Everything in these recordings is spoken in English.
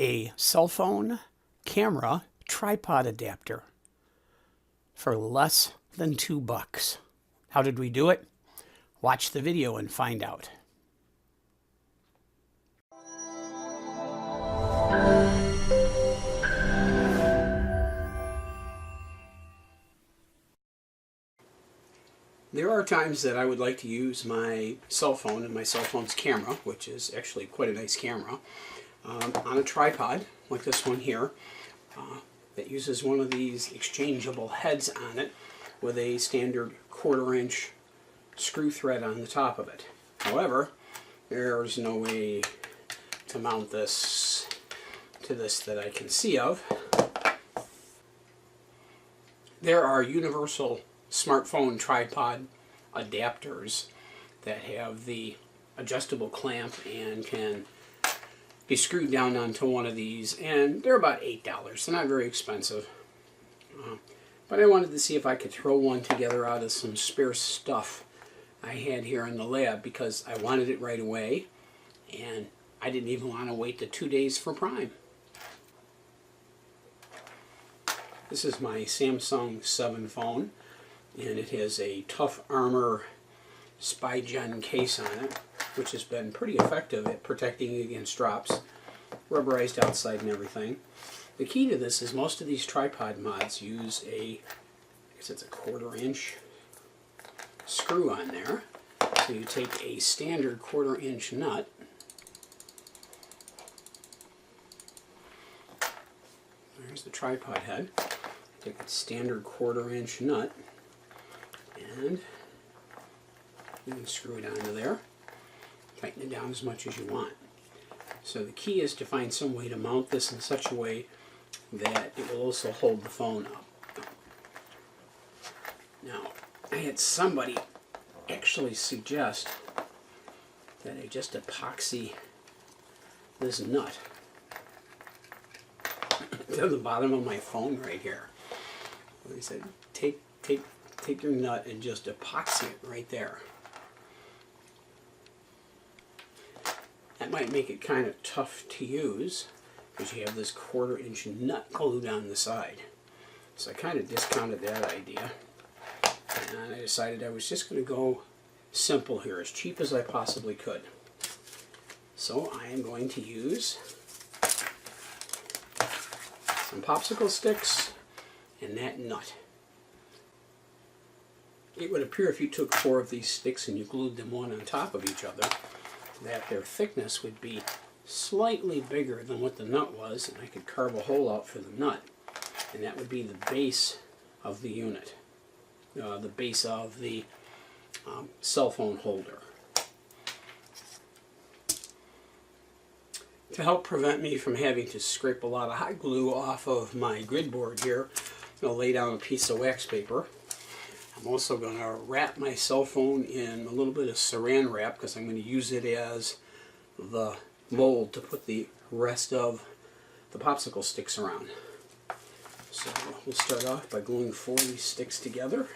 a cell phone camera tripod adapter for less than $2. How did we do it? Watch the video and find out. There are times that I would like to use my cell phone and my cell phone's camera, which is actually quite a nice camera, on a tripod like this one here that uses one of these exchangeable heads on it with a standard 1/4 inch screw thread on the top of it. However, there's no way to mount this to this that I can see of. There are universal smartphone tripod adapters that have the adjustable clamp and can be screwed down onto one of these, and they're about $8. They're not very expensive. But I wanted to see if I could throw one together out of some spare stuff I had here in the lab, because I wanted it right away and I didn't even want to wait the 2 days for Prime. This is my Samsung 7 phone, and it has a Tough Armor SpyGen case on it, which has been pretty effective at protecting against drops, rubberized outside and everything. The key to this is most of these tripod mods use I guess it's a 1/4 inch screw on there. So you take a standard 1/4 inch nut, there's the tripod head, take a standard 1/4 inch nut and you can screw it onto there, tighten it down as much as you want. So the key is to find some way to mount this in such a way that it will also hold the phone up. Now, I had somebody actually suggest that I just epoxy this nut to the bottom of my phone right here. They said, take your nut and just epoxy it right there. That might make it kind of tough to use because you have this 1/4 inch nut glued on the side. So I kind of discounted that idea, and I decided I was just going to go simple here, as cheap as I possibly could. So I am going to use some popsicle sticks and that nut. It would appear if you took 4 of these sticks and you glued them one on top of each other, that their thickness would be slightly bigger than what the nut was, and I could carve a hole out for the nut, and that would be the base of the unit, the base of the cell phone holder. To help prevent me from having to scrape a lot of hot glue off of my grid board here, I'm going to lay down a piece of wax paper. I'm also going to wrap my cell phone in a little bit of saran wrap because I'm going to use it as the mold to put the rest of the popsicle sticks around. So we'll start off by gluing 4 of these sticks together.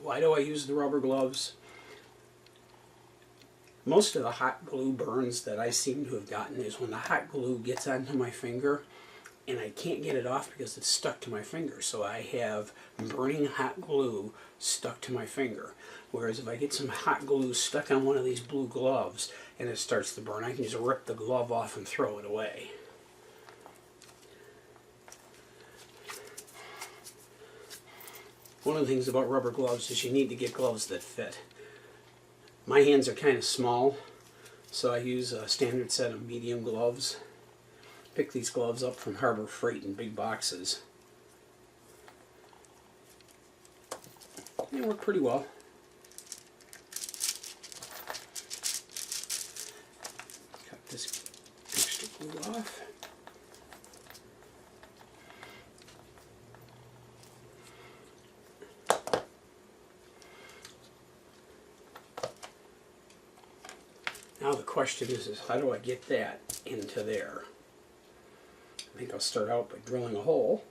Why do I use the rubber gloves? Most of the hot glue burns that I seem to have gotten is when the hot glue gets onto my finger and I can't get it off because it's stuck to my finger. So I have burning hot glue stuck to my finger. Whereas if I get some hot glue stuck on one of these blue gloves and it starts to burn, I can just rip the glove off and throw it away. One of the things about rubber gloves is you need to get gloves that fit. My hands are kind of small, so I use a standard set of medium gloves. Pick these gloves up from Harbor Freight in big boxes. They work pretty well. Cut this extra glue off. Now the question is how do I get that into there? I think I'll start out by drilling a hole,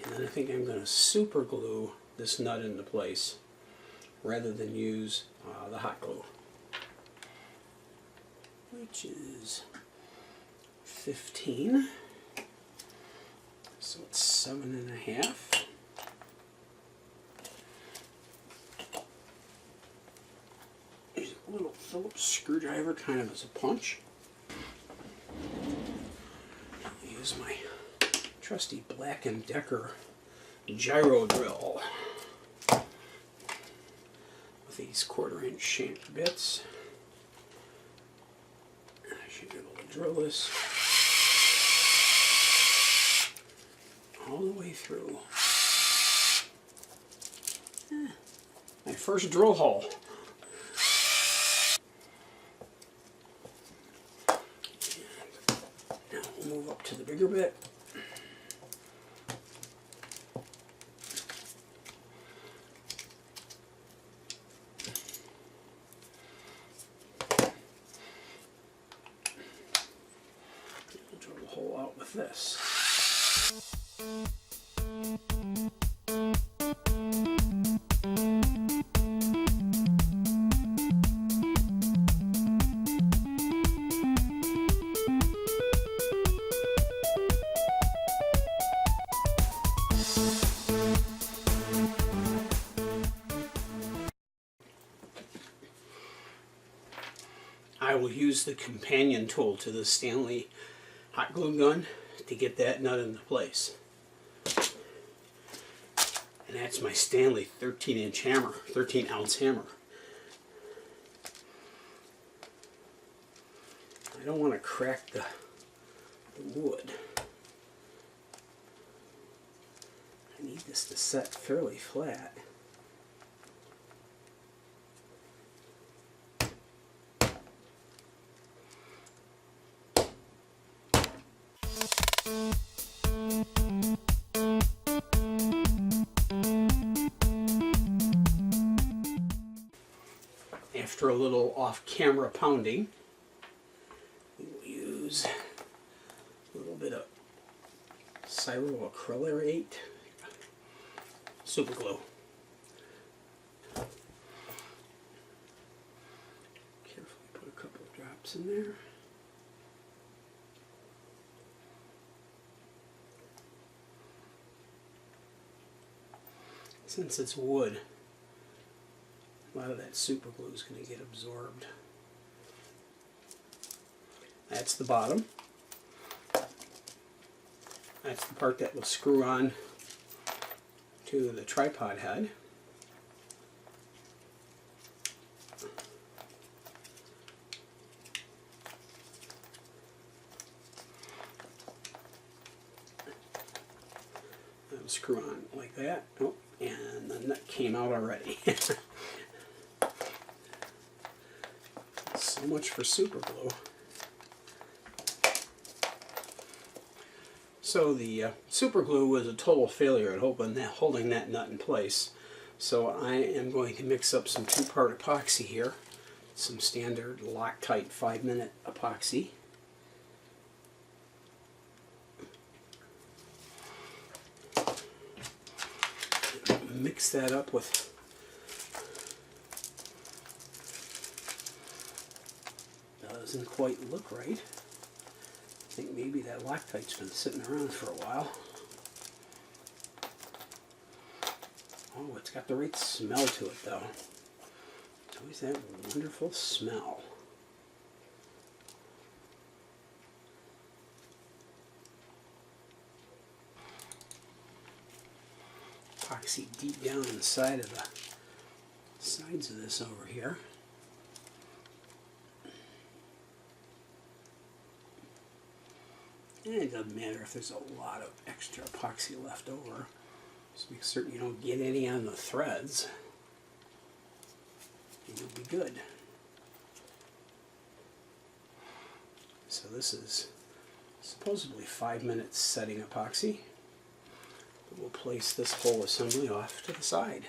and then I think I'm going to super glue this nut into place rather than use the hot glue, which is 15, so it's 7.5. Use a little Phillips screwdriver kind of as a punch. Use my trusty Black & Decker gyro drill with these 1/4-inch shank bits. I should be able to drill this all the way through. My first drill hole. And now we'll move up to the bigger bit. Drill the hole out with this. I will use the companion tool to the Stanley hot glue gun to get that nut into place. And that's my Stanley 13-inch hammer, 13-ounce hammer. I don't want to crack the wood. I need this to set fairly flat. After a little off-camera pounding, we will use a little bit of cyanoacrylate super glue. Carefully put a couple of drops in there. Since it's wood, a lot of that super glue is going to get absorbed. That's the bottom. That's the part that will screw on to the tripod head. That'll screw on like that. Oh, and the nut came out already. So much for super glue. So the super glue was a total failure at holding that nut in place. So I am going to mix up some 2-part epoxy here. Some standard Loctite 5-minute epoxy. Mix that up with doesn't quite look right. I think maybe that Loctite's been sitting around for a while. Oh, it's got the right smell to it though. It's always that wonderful smell. epoxy deep down in the side of the sides of this over here. And it doesn't matter if there's a lot of extra epoxy left over. Just make certain you don't get any on the threads, and you'll be good. So this is supposedly 5 minutes setting epoxy. We'll place this whole assembly off to the side.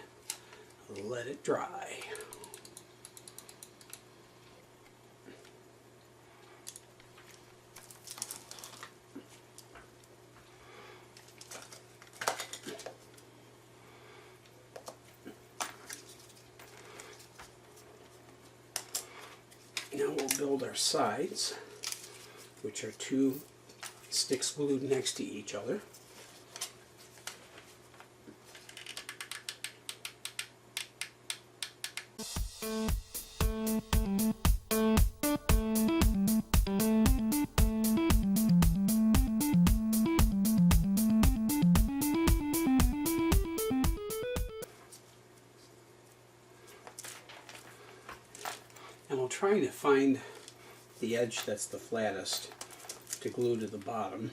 Let it dry. Now we'll build our sides, which are 2 sticks glued next to each other. And we'll try to find the edge that's the flattest to glue to the bottom.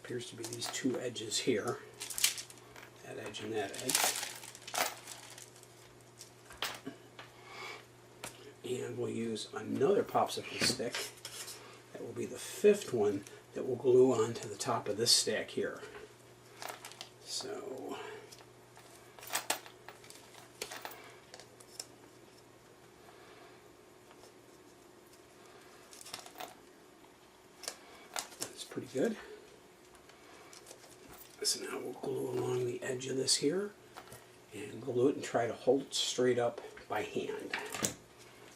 Appears to be these 2 edges here, that edge and that edge. And we'll use another popsicle stick. That will be the 5th one that will glue onto the top of this stack here. So that's pretty good. So now we'll glue along the edge of this here and glue it and try to hold it straight up by hand.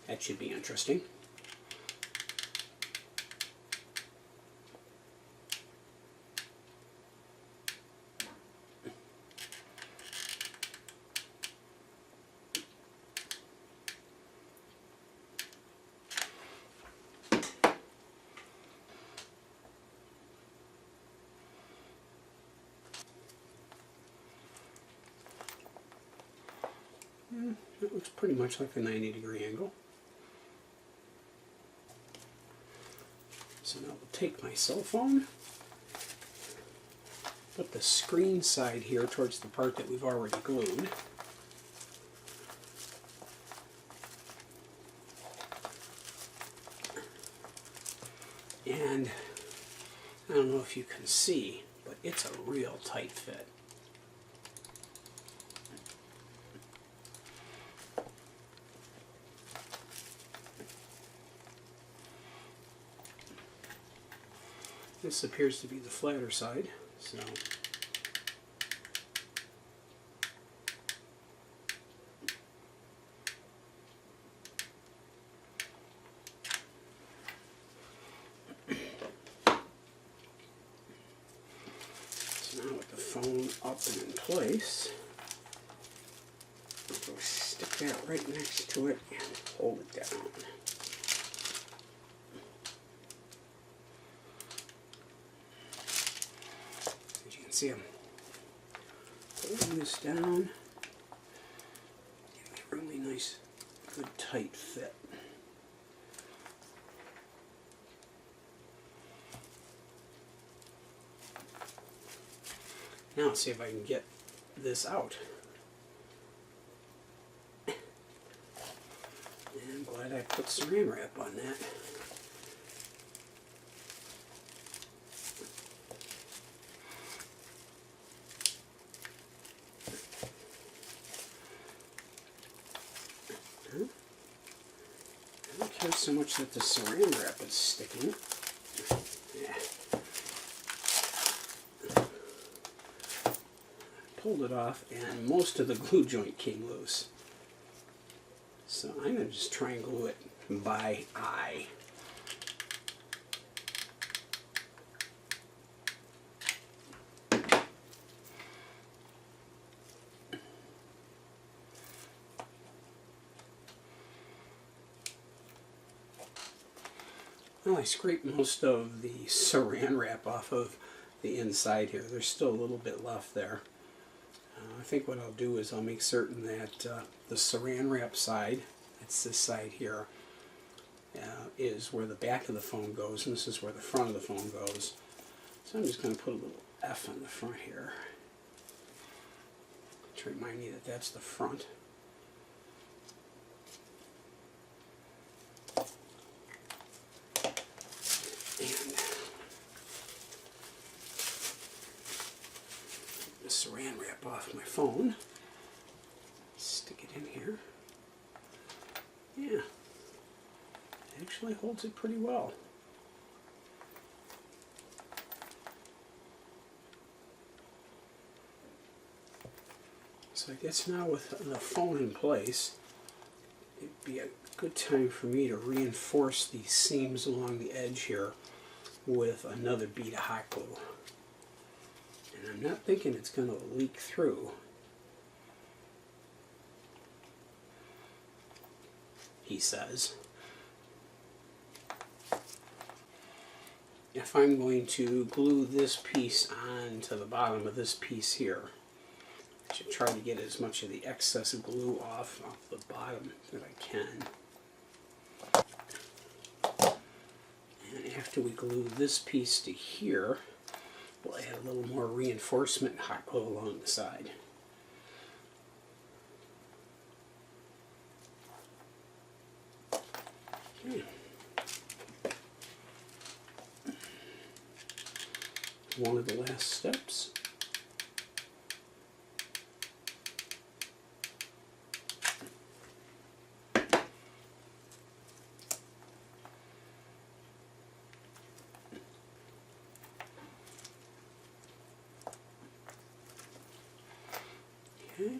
That should be interesting. It looks pretty much like a 90-degree angle. So now we'll take my cell phone, put the screen side here towards the part that we've already glued. And I don't know if you can see, but it's a real tight fit. This appears to be the flatter side, so now with the phone up and in place, we'll stick that right next to it and hold it down. See, I'm pulling this down, getting a really nice, good tight fit. Now let's see if I can get this out. And I'm glad I put saran wrap on that. I don't care so much that the saran wrap is sticking. Yeah. Pulled it off and most of the glue joint came loose. So I'm going to just try and glue it by eye. Well, I scraped most of the saran wrap off of the inside here. There's still a little bit left there. I think what I'll do is I'll make certain that the saran wrap side, that's this side here, is where the back of the phone goes, and this is where the front of the phone goes. So I'm just going to put a little F on the front here to remind me that that's the front. And the saran wrap off my phone. Stick it in here. Yeah, it actually holds it pretty well. So I guess now with the phone in place, it'd be a good time for me to reinforce these seams along the edge here with another bead of hot glue. And I'm not thinking it's going to leak through. He says. If I'm going to glue this piece onto the bottom of this piece here, I should try to get as much of the excess glue off the bottom that I can. And after we glue this piece to here, we'll add a little more reinforcement hot glue along the side. Okay. One of the last steps. Okay.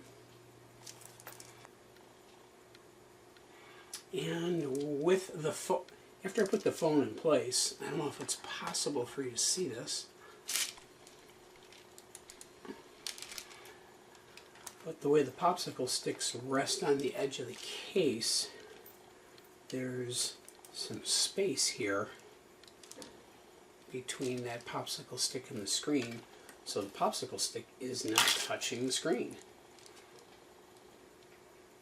And with the phone, after I put the phone in place, I don't know if it's possible for you to see this, but the way the popsicle sticks rest on the edge of the case, there's some space here between that popsicle stick and the screen, so the popsicle stick is not touching the screen.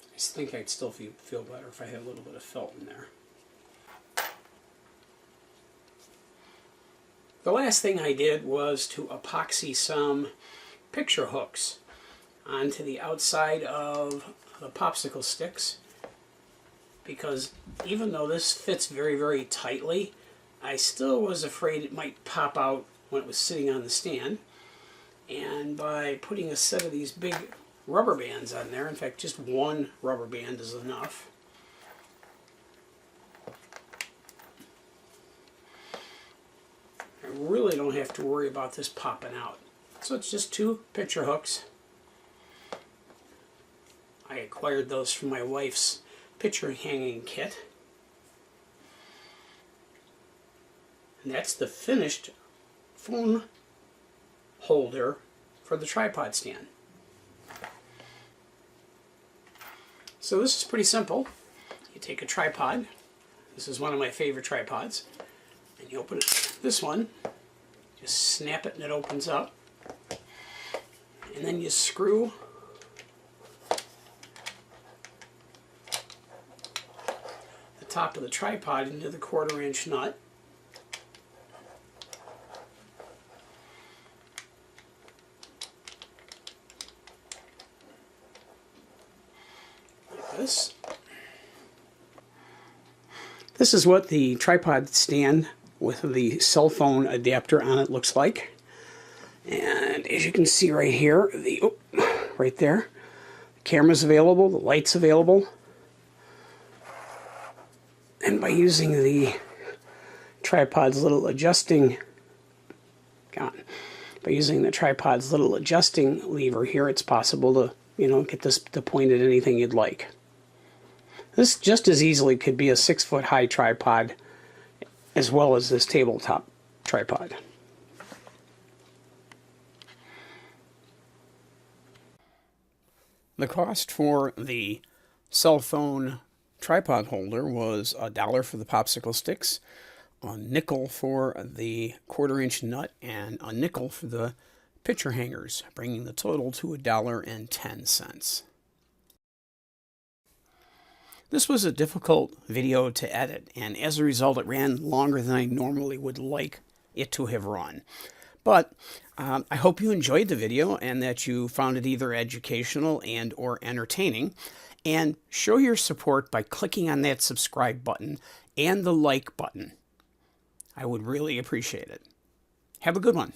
I just think I'd still feel better if I had a little bit of felt in there. The last thing I did was to epoxy some picture hooks onto the outside of the popsicle sticks, because even though this fits very, very tightly, I still was afraid it might pop out when it was sitting on the stand. And by putting a set of these big rubber bands on there, in fact just one rubber band is enough, I really don't have to worry about this popping out. So it's just two picture hooks. I acquired those from my wife's picture hanging kit. And that's the finished phone holder for the tripod stand. So this is pretty simple. You take a tripod. This is one of my favorite tripods. And you open it. This one, just snap it and it opens up. And then you screw the top of the tripod into the 1/4 inch nut. Like this. This is what the tripod stand with the cell phone adapter on it looks like. And as you can see right here, right there, the camera's available, the light's available. And by using the tripod's little adjusting, by using the tripod's little adjusting lever here, it's possible to, get this to point at anything you'd like. This just as easily could be a 6-foot high tripod as well as this tabletop tripod. The cost for the cell phone tripod holder was $1 for the popsicle sticks, a nickel for the 1/4 inch nut, and a nickel for the picture hangers, bringing the total to $1.10. This was a difficult video to edit, and as a result it ran longer than I normally would like it to have run. But I hope you enjoyed the video and that you found it either educational and or entertaining. And show your support by clicking on that subscribe button and the like button. I would really appreciate it. Have a good one.